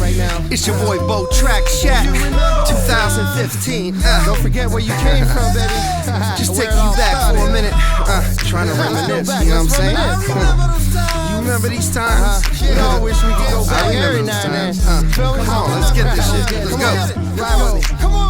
right now. It's your boy Botrackshack, 2015. Don't forget where you came from, baby. Just take you back for a minute. Trying to reminisce, you know what I'm saying? You remember these times? You know, I wish we could go back every now and then. Come on, let's get this shit. Let's go.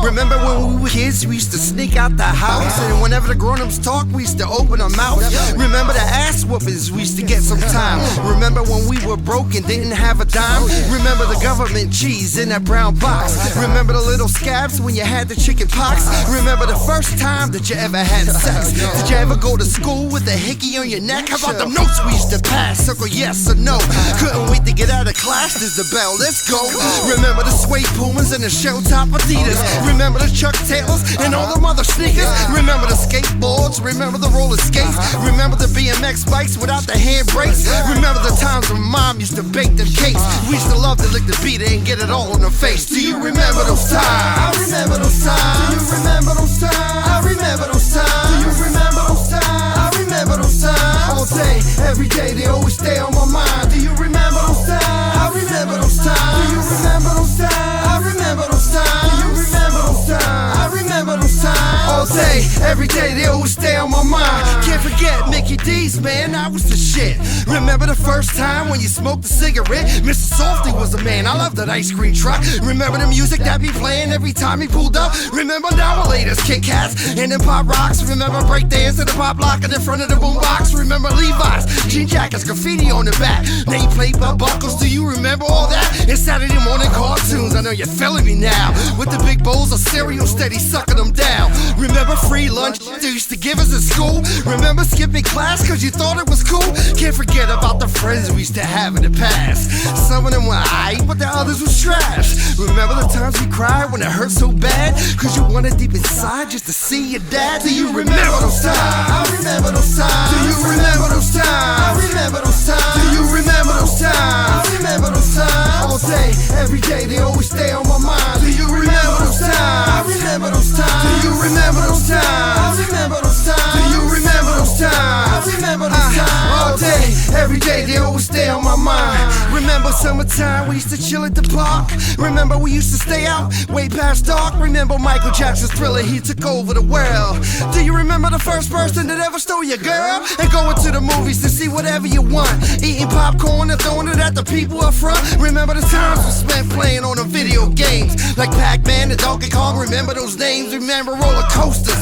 Remember when we were kids, we used to sneak out the house, and whenever the grown-ups talk, we used to open our mouth. Remember the ass whoopings we used to get sometime. Remember when we were broke and didn't have a dime. Remember the government cheese in that brown box. Remember the little scabs when you had the chicken pox. Remember the first time that you ever had sex. Did you ever go to school with a hickey on your neck? How about them notes we used to pass? Circle yes or no. Couldn't wait to get out of class. There's the bell, let's go. Remember the suede Pumas and the shell top Adidas. Remember the Chuck Taylors and all them other sneakers. Remember the skateboards. Remember the roller skates. Remember the BMX bikes without the handbrakes. Remember the times when mom used to bake them cakes. We used to love to lick the beater and get it all on her face. Do you remember those times? I remember those times. Do you remember those times? I remember those times. Do you remember those times? I remember those times. All day, every day, they always stay on my mind. Do you remember those times? I remember those times. Do you remember those times? I remember those times. Do you remember those times? I remember those times. All day, every day, they always stay on my mind. Can't forget Mickey D's, man, I was the shit. Remember the first time when you smoked a cigarette? Mr. Softy was the man, I love that ice cream truck. Remember the music that be playing every time he pulled up? Remember now latest Kit Kats and then Pop Rocks? Remember breakdance in the pop locker in front of the boombox? Remember Levi's, jean jackets, graffiti on the back, nameplate belt buckles? Do you remember all that? And Saturday morning cartoons, I know you're feeling me now. With the big bowls of cereal steady sucking them down. Remember free lunch they used to give us at school? Remember skipping class cause you thought it was cool? Can't forget about the friends we used to have in the past. Some of them were aight, but the others was trash. Remember the times we cried when it hurt so bad? Cause you wanted deep inside just to see your dad? Do you remember those times? I remember those times. Do you remember those times? I remember those times. Do you remember those times? I remember those times. All day, every day, they always stay on my mind. Do you remember those times? I remember those times. Do you remember those times? I remember those times. Do you remember those times? I remember those times. All day, every day, they always stay on my mind. Remember summertime, we used to chill at the park. Remember we used to stay out way past dark. Remember Michael Jackson's Thriller, he took over the world. Do you remember the first person that ever stole your girl? And going to the movies to see whatever you want, eating popcorn and throwing it at the people up front. Remember the times we spent playing on the video games like Pac-Man and Donkey Kong. Remember those names? Remember roller coasters?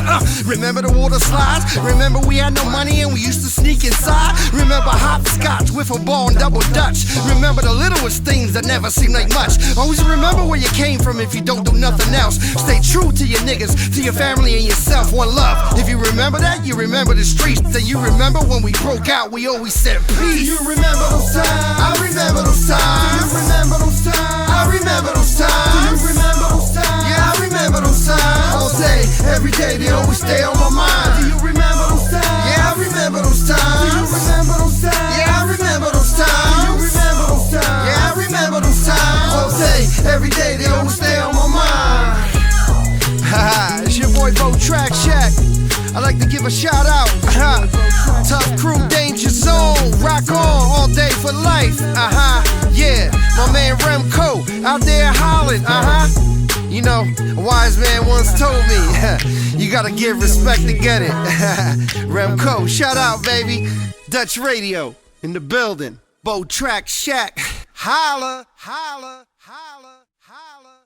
Remember the water slides? Remember we had no money and we used to sneak inside? Remember hopscotch, wiffle ball, and double dutch? Remember the littlest things that never seem like much? Always remember where you came from if you don't do nothing else. Stay true to your niggas, to your family and yourself. One love. If you remember that, you remember the streets. Then you remember when we broke out, we always said peace. Do you remember those times? I remember those times. Do you remember those times? I remember those times. Do you remember those times? Yeah, I remember those times. All day, every day, they always stay on my mind. Do you remember those times? Yeah, I remember those times. Do you remember those times? Yeah, I remember those times. Do you remember those times? Yeah, I remember those times. All day, every day, they always stay on my mind. Haha, it's your boy Botrackshack. I'd like to give a shout out. Tough crew, danger zone. Rock on all day for life. Yeah, my man Remco out there hollering. You know, a wise man once told me, you gotta give respect to get it. Remco, shout out, baby. Dutch Radio in the building. Botrackshack. Holla, holla, holla, holla.